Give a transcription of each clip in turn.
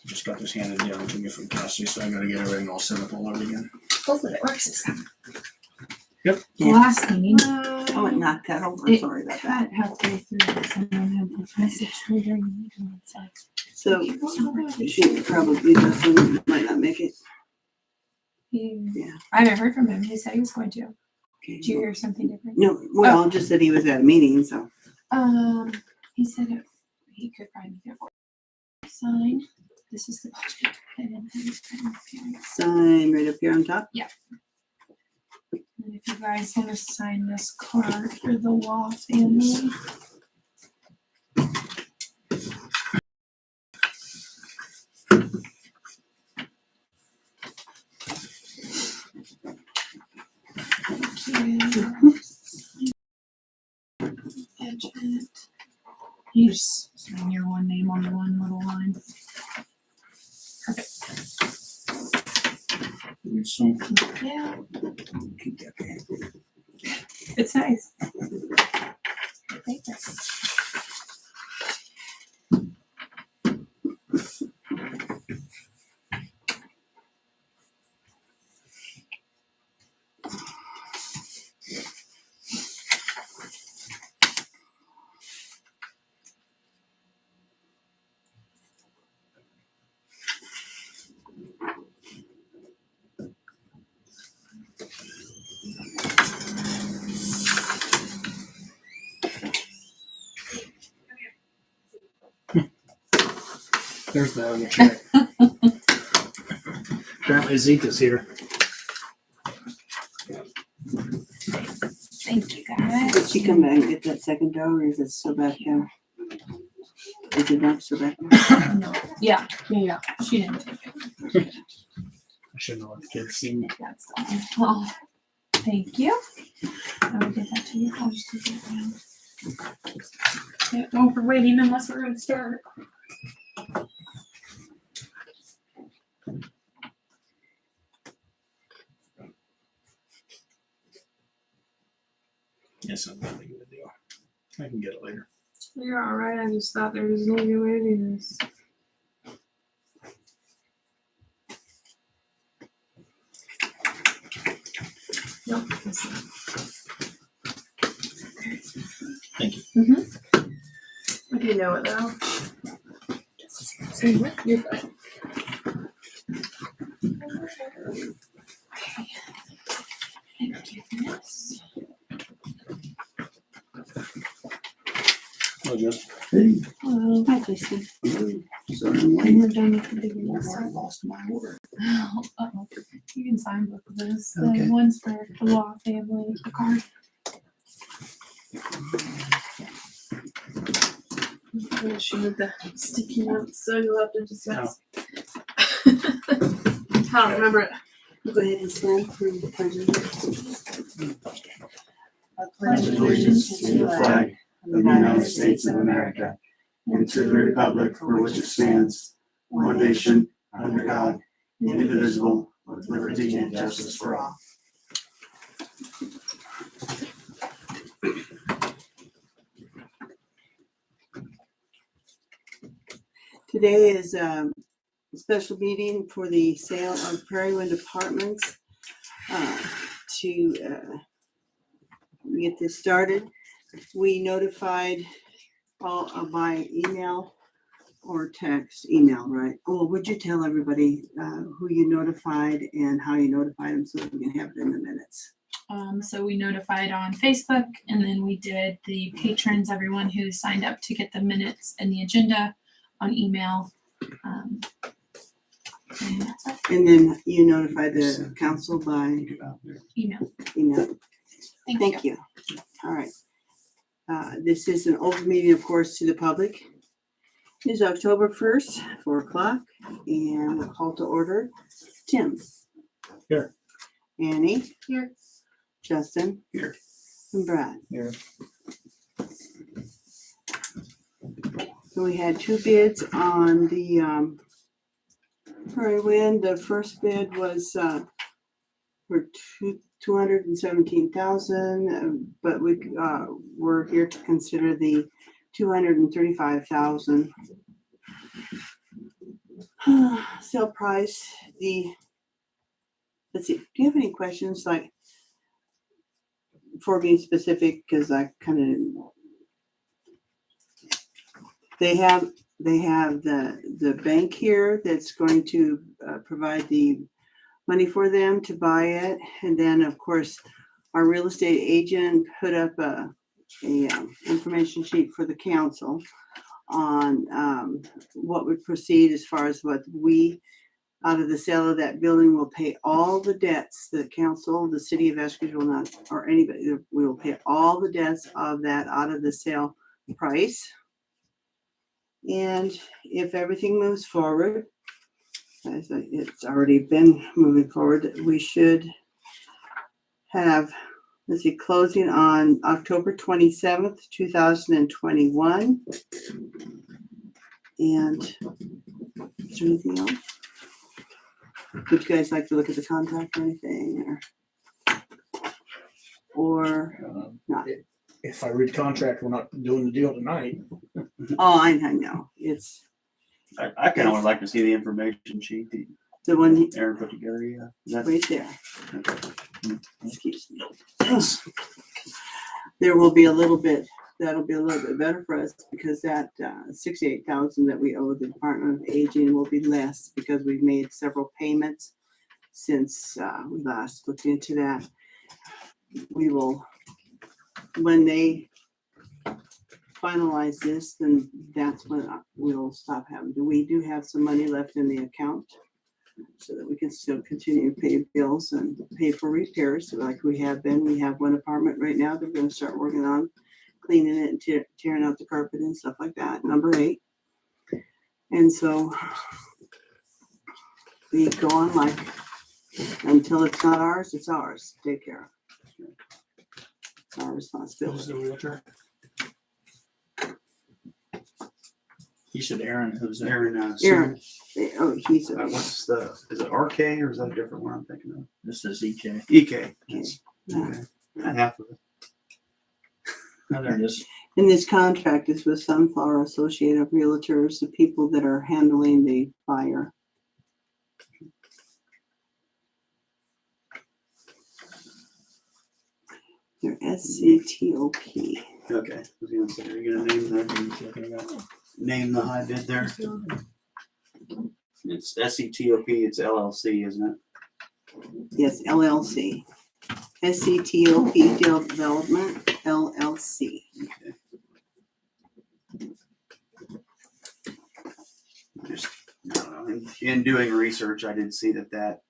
Just got this handed down to me from Cassie, so I gotta get everything all set up all over again. Hopefully it works this time. Yep. The last meeting. Oh, it knocked that over. It Sorry about that. cut halfway through. Someone had a message through during the meeting and said, So she probably might not make it. yeah. I haven't heard from him. He said he was going to. Okay. Did you hear something different? No, well, just that he was at a meeting, so. He said if he could probably make it sign. This is the budget. And Sign right up here on top. if you guys want to sign this card for the Law family. Budget. You just sign your one name on the one little line. Perfect. So, Yeah, keep that there. it's nice. Thank you. There's the other check. Apparently Zeke here. Thank you guys. Did she come back and get that second dough, or is it still back there? Is it not still back there? No. Yeah. She didn't take it. I should know what the kids see me. That's the one. Oh, thank you. I will get that to you. I'll just take it down. Yeah, don't for waiting unless we're gonna start. Yes, I'm not big of a deal. I can get it later. You're all right. I just thought there was no good way to do this. Nope. That's not. Thank you. Do you know it now? Say what? You're fine. Okay. Thank you for this. Oh, just. Hello. Hi, Christy. Sorry, And we're done with the beginning I stuff. lost my order. Oh, uh-oh. You can sign both of those. Okay. The one's for the Law family, the card. Issue with the sticky notes, so you'll have to discuss. I don't remember it. Go ahead and stand for the president. I pledge allegiance to the flag of the United States of America and to the republic for which it stands, one nation, under God, indivisible, with liberty and justice for all. Today is a special meeting for the sale of Prairie Wind Apartments. To get this started, we notified all by email or text. Email, right? Well, would you tell everybody who you notified and how you notified them so that we can have it in the minutes? So we notified on Facebook, and then we did the patrons, everyone who signed up to get the minutes and the agenda on email. And that's it. And then you notified the council by Email. email. Thank you. All right. This is an open meeting, of course, to the public. It is October 1st, 4:00, and we'll call to order. Tim. Here. Annie. Here. Justin. Here. And Brad. Here. So we had two bids on the Prairie Wind. The first bid was for $217,000, but we're here to consider the $235,000 sale price. Let's see, do you have any questions, like, for being specific, because I kind of, they have the bank here that's going to provide the money for them to buy it, and then of course our real estate agent put up a information sheet for the council on what would proceed as far as what we, out of the sale of that building, will pay all the debts. The council, the city of Eskridge will not, or anybody, we will pay all the debts of that out of the sale price. And if everything moves forward, as it's already been moving forward, we should have, let's see, closing on October 27th, 2021. And is there anything else? Would you guys like to look at the contract or anything, or not? If I read contract, we're not doing the deal tonight. Oh, I know. It's I kind of would like to see the information sheet that the one Aaron put together, yeah. That's, right there. Excuse me. There will be a little bit, that'll be a little bit better for us, because that $68,000 that we owe the Department of Aging will be less, because we've made several payments since we last looked into that. We will, when they finalize this, then that's when we'll stop having to. We do have some money left in the account so that we can still continue to pay bills and pay for repairs like we have been. We have one apartment right now that we're going to start working on, cleaning it and tearing out the carpet and stuff like that, number 8. And so we go on like, until it's not ours, it's ours. Take care of it. It's our responsibility. Who's the realtor? He said Aaron, who's there? Aaron, Aaron. Oh, he's what's the, is it RK or is that a different one I'm thinking of? This is EK. EK. Yes. Yeah. Okay. Half of it. Oh, there it is. in this contract is with Sunflower Associated Realtors, the people that are handling the fire. They're SCTOP. Okay. I was gonna say, are you gonna name the high bid there? It's SCTOP, it's LLC, isn't it? Yes, LLC. SCTOP Development, LLC. Okay. Just, I don't know, in doing research, I did see that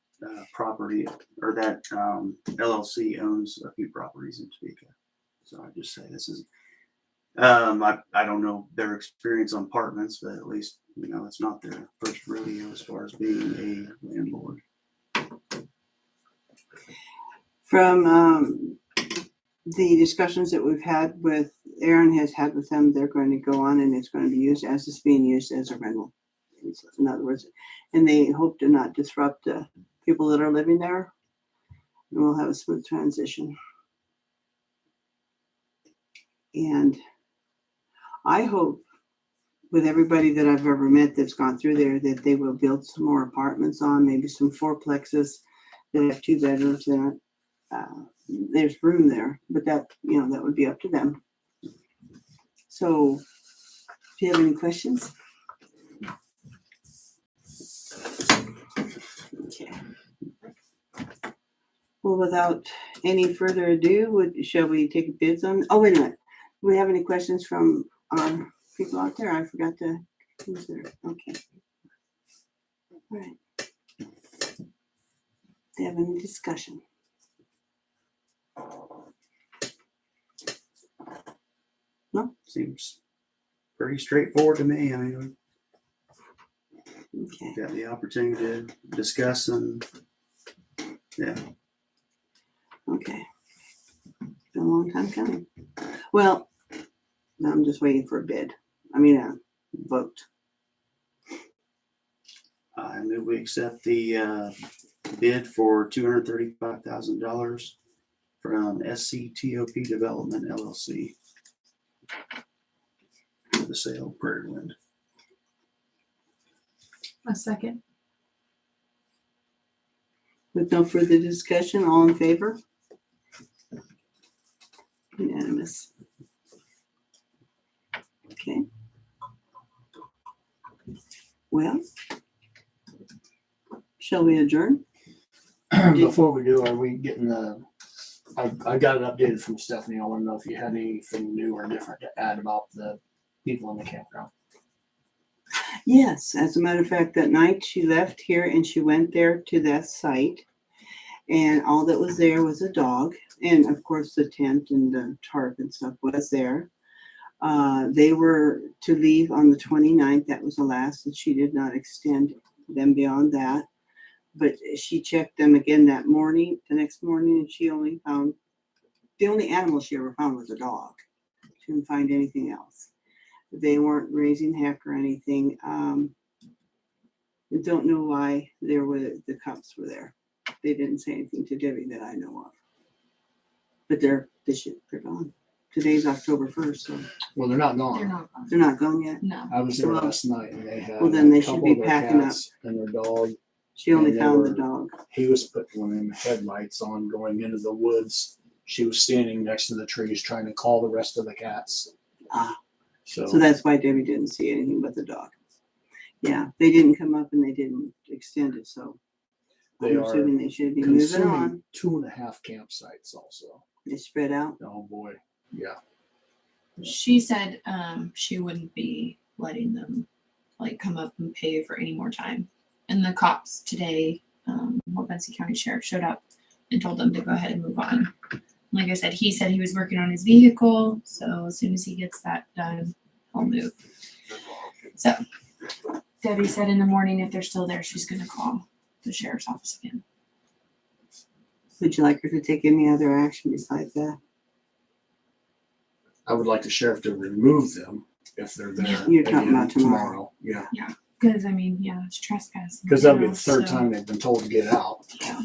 property, or that LLC owns a few properties in Topeka. So I just say this is, I don't know their experience on apartments, but at least, it's not their first rodeo as far as being a landlord. From the discussions that we've had with, Aaron has had with them, they're going to go on and it's going to be used as it's being used as a rental. In other words, and they hope to not disrupt the people that are living there. And we'll have a smooth transition. And I hope with everybody that I've ever met that's gone through there that they will build some more apartments on, maybe some fourplexes that have 2 bedrooms in it. There's room there, but that would be up to them. So, do you have any questions? Okay. Well, without any further ado, shall we take bids on? Oh, wait a minute. Do we have any questions from our people out there? I forgot to consider. Okay. All right. Do you have any discussion? No? Seems pretty straightforward to me. I mean, Okay. got the opportunity to discuss and yeah. Okay. Been a long time coming. Well, I'm just waiting for a bid. I mean, a vote. I move we accept the bid for $235,000 from SCTOP Development LLC for the sale of Prairie Wind. A second. With no further discussion, all in favor? Unanimous. Okay. Well, shall we adjourn? Before we do, are we getting I got it updated from Stephanie. I want to know if you had anything new or different to add about the people in the campground. Yes, as a matter of fact, that night she left here and she went there to that site. And all that was there was a dog. And of course, the tent and the tarp and stuff was there. They were to leave on the 29th. That was the last, and she did not extend them beyond that. But she checked them again that morning, the next morning, and she only found, the only animal she ever found was a dog. She didn't find anything else. They weren't raising heck or anything. I don't know why the cops were there. They didn't say anything to Debbie that I know of. But they're gone. Today's October 1st, so Well, they're not They're gone. not gone. they're not gone yet. No. I was there Well- last night and they had Well, then they a should couple be of their packing up. cats and their dog. She only And they found the were- dog. He was putting one of them headlights on going into the woods. She was standing next to the trees trying to call the rest of the cats. Ah. So So that's why Debbie didn't see anything but the dog. Yeah, they didn't come up and they didn't extend it, so they I'm are assuming they should be moving consuming on. 2.5 campsites also. They spread out. Oh boy. Yeah. She said she wouldn't be letting them like come up and pay for any more time. And the cops today, Benson County Sheriff showed up and told them to go ahead and move on. Like I said, he said he was working on his vehicle, so as soon as he gets that done, he'll move. So Debbie said in the morning if they're still there, she's gonna call the sheriff's office again. Would you like her to take any other action besides that? I would like the sheriff to remove them if they're there. You're talking again about tomorrow. Yeah. Because I mean, yeah, it's trespassing. Because that'll be the So, third time they've been told to get out. Yeah.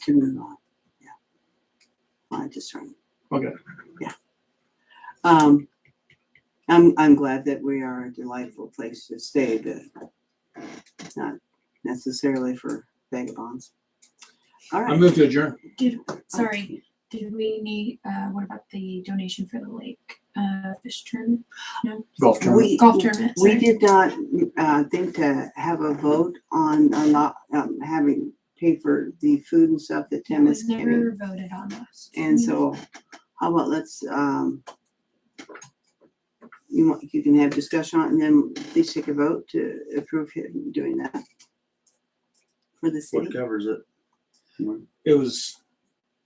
To move on. Yeah. I just trying. Okay. Yeah. I'm glad that we are a delightful place to stay, but not necessarily for vagabonds. All I right. move to adjourn. Sorry, did we need, what about the donation for the lake, fish tournament? Golf tournament. Golf tournament, We sorry. did not think to have a vote on having pay for the food and stuff that It Tim was is giving. never voted on last. And so how about let's you can have discussion on it and then please take a vote to approve him doing that for the city. What covers it? It was,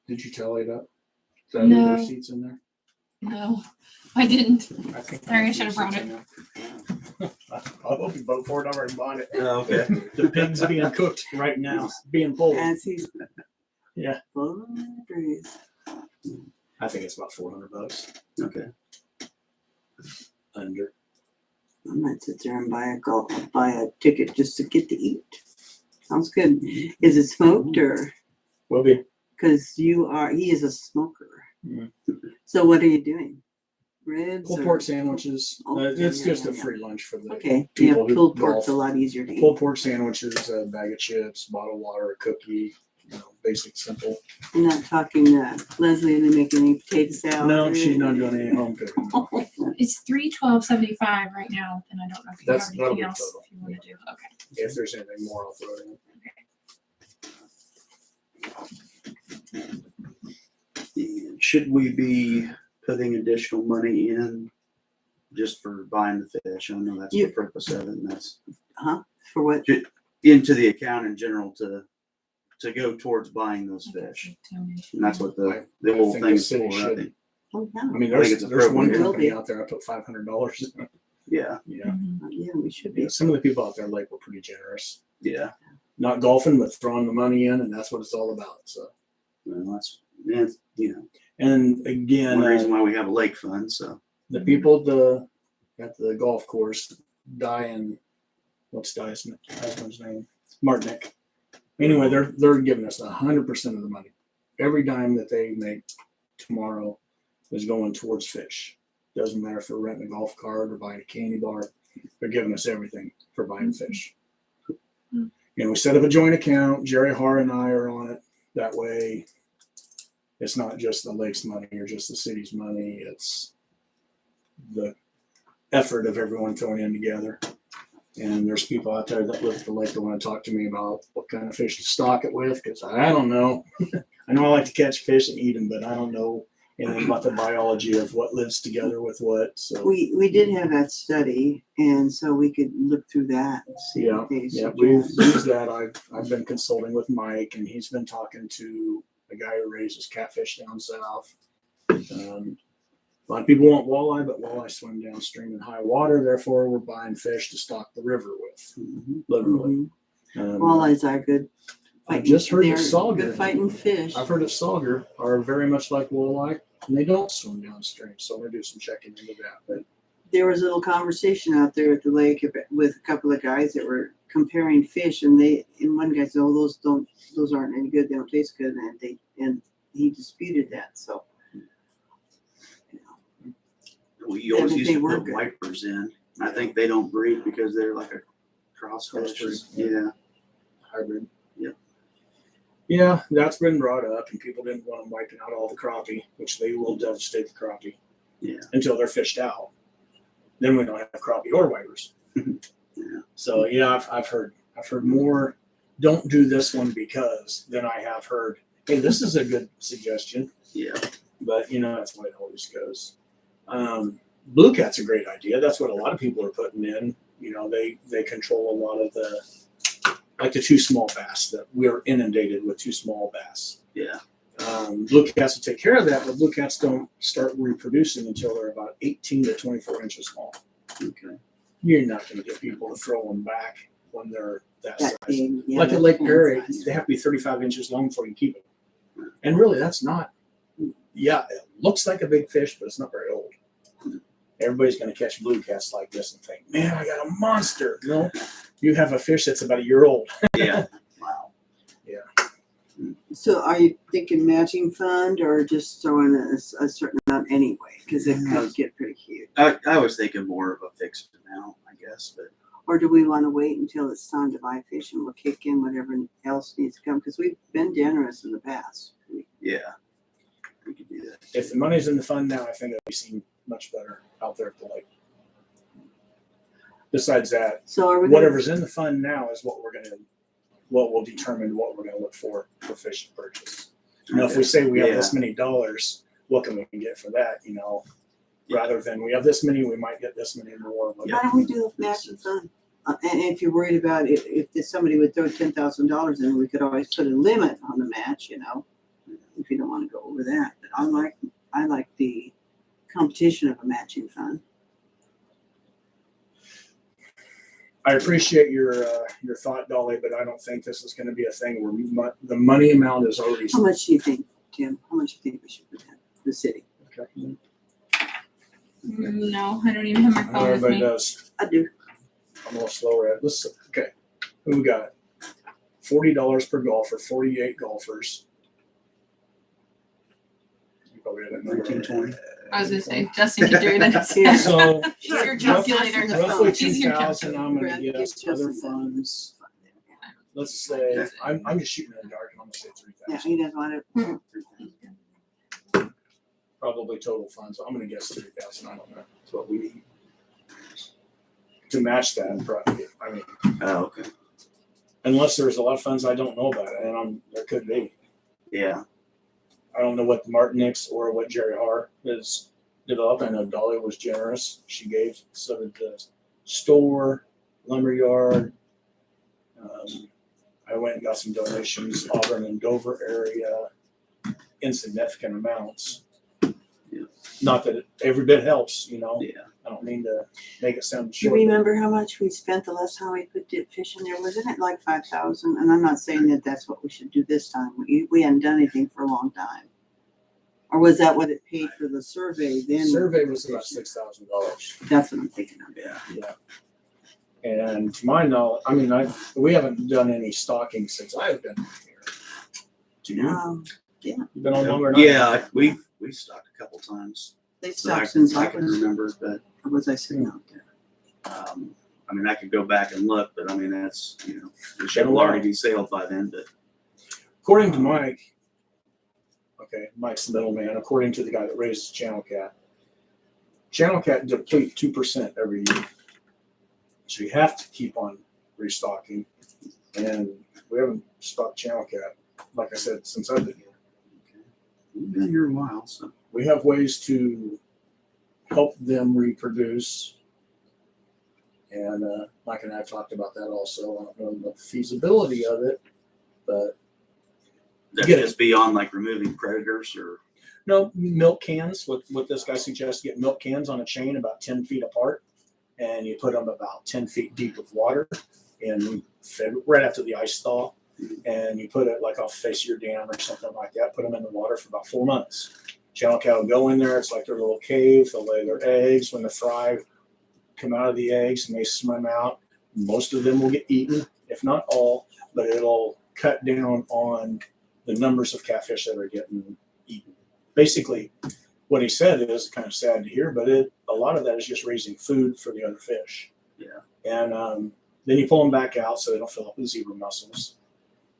did you tally it up? Is that No. the receipts in there? No, I didn't. I think. Sorry, I should have brought it. I hope you vote for it. I've already bought it. Oh, okay. The pig's being cooked right now, being pulled. As he's Yeah. blowing the breeze. I think it's about $400 Okay. under. I might sit there and buy a ticket just to get to eat. Sounds good. Is it smoked or, Will be. because he is a smoker. Mhm. So what are you doing? Ribs? Pulled or- pork sandwiches. Oh, It's yeah, just a yeah. free lunch for the Okay, yeah, people who pulled pork's a golf. lot easier to eat. Pulled pork sandwiches, a bag of chips, bottle of water, a cookie. Basic, simple. I'm not talking Leslie into making any potato salad. No, she's not doing any home cooking. It's $312.75 right now, and I don't know if you have That'll anything be else total. if you want to do. Okay. If there's anything more, I'll throw it in. And should we be putting additional money in just for buying the fish? I know that's the purpose of it, and that's For what? into the account in general to go towards buying those fish. And that's what the whole think thing the is city for, I should. think. Oh, I yeah. mean, I think it's there's one appropriate. company out there, I put $500 in. Yeah, Yeah. Mhm. Yeah, we should be. Yeah, some of the people out there like were pretty generous. yeah. Not golfing, but throwing the money in, and that's what it's all about. So, Well, that's, and again, one reason why we have a lake fund, so. the people at the golf course, Diane, what's Diane's husband's name? Martinick. Anyway, they're giving us 100% of the money every dime that they make tomorrow is going towards fish. Doesn't matter if they're renting a golf cart or buying a candy bar. They're giving us everything for buying fish. Mm-hmm. You know, we set up a joint account. Jerry Har and I are on it. That way, it's not just the lake's money or just the city's money. It's the effort of everyone throwing in together. And there's people out there that live at the lake that want to talk to me about what kind of fish to stock it with, because I don't know. I know I like to catch fish and eat them, but I don't know anything about the biology of what lives together with what. So We did have that study, and so we could look through that and see yeah, what they yeah, we've suggest. used that. I've been consulting with Mike, and he's been talking to a guy who raises catfish down south. A lot of people want walleye, but walleye swim downstream in high water. Therefore, we're buying fish to stock the river with, literally. Mhm. Walleyes are good. I've just heard that They're sauger. good fighting fish. I've heard that sauger are very much like walleye, and they don't swim downstream. So I'm gonna do some checking into that. But There was a little conversation out there at the lake with a couple of guys that were comparing fish, and one guy said, "Oh, those aren't any good. They don't taste good," and he disputed that. So. We always Yeah, but used they to were put good. wipers in. I think they don't breed because they're like a crossfish. Crossbreed, Yeah. hybrid. Yep. Yeah, that's been brought up, and people didn't want them wiping out all the crappie, which they will devastate the crappie. Yeah. Until they're fished out. Then we don't have crappie or wipers. Yeah. So yeah, I've heard more. Don't do this one because then I have heard, hey, this is a good suggestion. Yeah. But you know that's the way it always goes. Blue cat's a great idea. That's what a lot of people are putting in. You know, they control a lot of the two small bass that we're inundated with. Two small bass. Yeah. Blue cats will take care of that, but blue cats don't start reproducing until they're about 18 to 24 inches long. Okay. You're not going to get people to throw them back when they're that size. Big, yeah, Like at that's Lake one Perry, size. they have to be 35 inches long before you keep them. And really, that's not. Yeah, it looks like a big fish, but it's not very old. Everybody's going to catch blue cats like this and think, man, I got a monster. No, you have a fish that's about a year old. Yeah. Wow. So are you thinking matching fund or just throwing a certain amount anyway? Because it could get pretty huge. I was thinking more of a fixed amount, I guess, but Or do we want to wait until it's time to buy fish and we'll kick in whatever else needs to come? Because we've been generous in the past. yeah, we could do that. If the money's in the fund now, I think it'll be seen much better out there at the lake. Besides that, So are we whatever's in the fund now is what will determine what we're gonna look for fish to purchase. You know, if we say we have this many dollars, what can we get for that, you know? Rather than we have this many, we might get this many more. Why don't we do a matching fund? And if you're worried about if somebody would throw $10,000 in, we could always put a limit on the match, you know, if you don't want to go over that. But I like the competition of a matching fund. I appreciate your thought, Dolly, but I don't think this is gonna be a thing where the money amount is already. How much do you think, Tim? How much do you think we should put in the city? Okay. No, I don't even have my I know phone with everybody me. does. I do. I'm a little slower at this. Okay. Who we got? $40 per golfer, 48 golfers. You probably have that number. 1920. I was gonna say Justin could do it in his Yeah. head. So She's your Sure. calculator. roughly She's your 2,000. I'm Brad, gonna give guess Justin other that. funds. Let's say I'm just shooting in the dark, and I'm gonna say Yeah, 3,000. he doesn't want it. Probably total funds. I'm gonna guess 3,000. I don't know. That's what we need to match that. Probably. I mean, Oh, okay. unless there's a lot of funds I don't know about, and there could be. Yeah. I don't know what the Martiniks or what Jerry Har has developed. I know Dolly was generous. She gave, so did the store, lumberyard. I went and got some donations, Auburn and Dover area, insignificant amounts. Yeah. Not that every bit helps, you know. Yeah. I don't mean to make it sound Do you short. remember how much we spent the last time we put fish in there? Wasn't it like 5,000? And I'm not saying that that's what we should do this time. We hadn't done anything for a long time. Or was that what it paid for the survey then? Survey was about $6,000. That's what I'm thinking of. Yeah. Yeah. And to my knowledge, we haven't done any stocking since I've been here. Do you? You've been on longer than I have. Yeah, we've stocked a couple times. They So stopped since I I can was, remember, but or was I sitting out there? I mean, I could go back and look, but I mean, that's, you know, the Been ship a will while. already be sailed by then, but According to Mike, okay, Mike's the middleman, according to the guy that raises Channel Cat deplete 2% every year. So you have to keep on restocking. And we haven't stocked Channel Cat, like I said, since I've been here. we've been here a while, so. We have ways to help them reproduce. And Mike and I have talked about that also. I don't know the feasibility of it, but That Get could it. just be on like removing predators or. no, milk cans. What this guy suggests, get milk cans on a chain about 10 feet apart, and you put them about 10 feet deep with water in right after the ice thaw, and you put it like off the face of your dam or something like that. Put them in the water for about 4 months. Channel cat will go in there. It's like their little cave. They'll lay their eggs. When the fry come out of the eggs and they swim out, most of them will get eaten, if not all, but it'll cut down on the numbers of catfish that are getting eaten. Basically, what he said is kind of sad to hear, but a lot of that is just raising food for the other fish. Yeah. And then you pull them back out so they don't fill up with zebra mussels,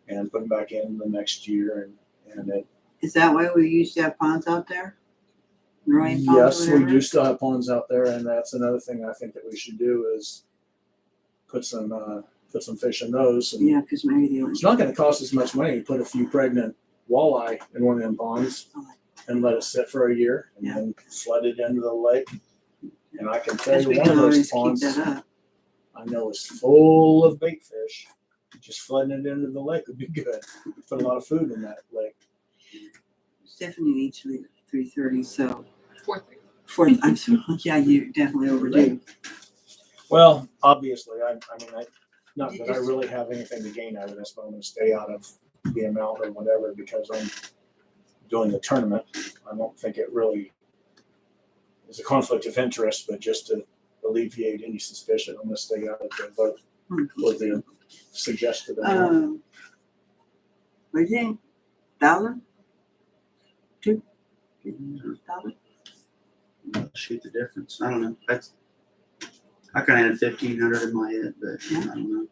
and put them back in the next year. And it, Is that why we used to have ponds out there? Growing ponds or yes, we whatever? do still have ponds out there, and that's another thing I think that we should do is put some fish in those. And Yeah, because maybe they it's not going to cost as much money to put a few pregnant walleye in one of them ponds and let it sit for a year and Yeah. then flood it into the lake. And I can tell Because you we one can of those always keep ponds that up. I know is full of bait fish. Just flooding it into the lake would be good. Put a lot of food in that lake. Stephanie needs to leave at 3:30, so Fourth. I'm sorry. Yeah, you definitely overdue. Well, obviously, not You that I just- really have anything to gain out of this, but I'm going to stay out of the amount or whatever because I'm doing the tournament. I don't think it really is a conflict of interest, but just to alleviate any suspicion, I'm going to stay out of the vote for the suggested amount. What do you think? $1,000? $2,000? Shoot the difference. I don't know. I kind of had 1,500 in my head, but I don't know.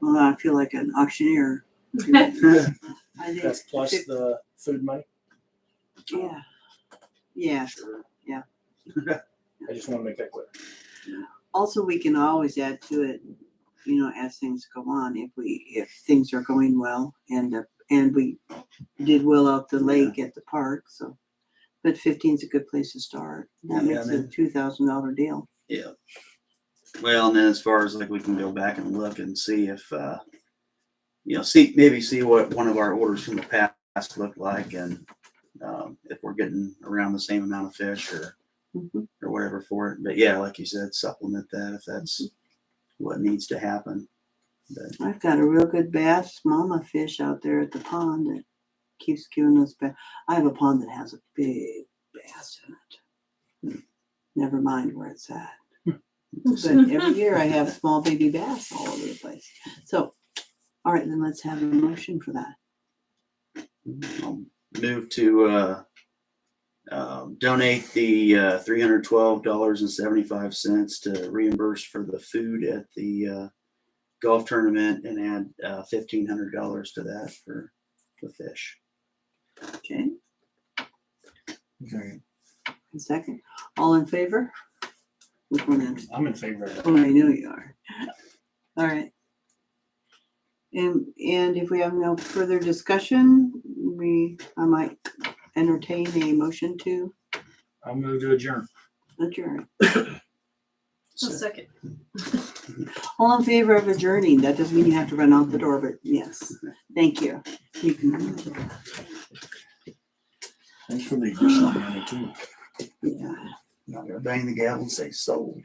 Well, I feel like an auctioneer. I think That's plus the food money. yeah. Yeah. Sure. I just want to make that clear. Also, we can always add to it, as things go on, if things are going well and we did well out the lake at the park, so. But 15 is a good place to start. That Yeah, makes man. it a $2,000 deal. Yeah. Well, and then as far as like we can go back and look and see if, see what one of our orders from the past looked like and if we're getting around the same amount of fish or Mhm. whatever for it. But yeah, like you said, supplement that if that's what needs to happen. But I've got a real good bass mama fish out there at the pond that keeps giving us bass. I have a pond that has a big bass in it. Never mind where it's at. But every year I have small baby bass all over the place. So, all right, then let's have a motion for that. I'll move to donate the $312.75 to reimburse for the food at the golf tournament and add $1,500 to that for the fish. Okay, Okay. a second. All in favor? Which one is? I'm in favor of that. Oh, I know you are. All right. And if we have no further discussion, I might entertain a motion to I'll move to adjourn. adjourn. So, second. All in favor of adjourning? That doesn't mean you have to run out the door, but yes. Thank you. You can, Thanks for the additional money too. yeah. not gonna bang the gavel and say sold.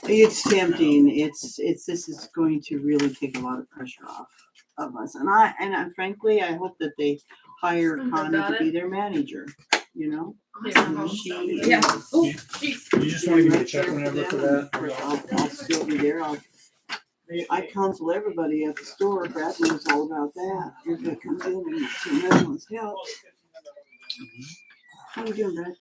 It's tempting. This is going to really take a lot of pressure off of us. And I frankly, I hope that they hire Connie to be their manager, Yeah. She- Yeah. Oh, jeez. You just want to give me a check whenever for that? I'll still be there. I counsel everybody at the store. Brad knows all about that. If it comes in and somebody wants help. How you doing, Brad?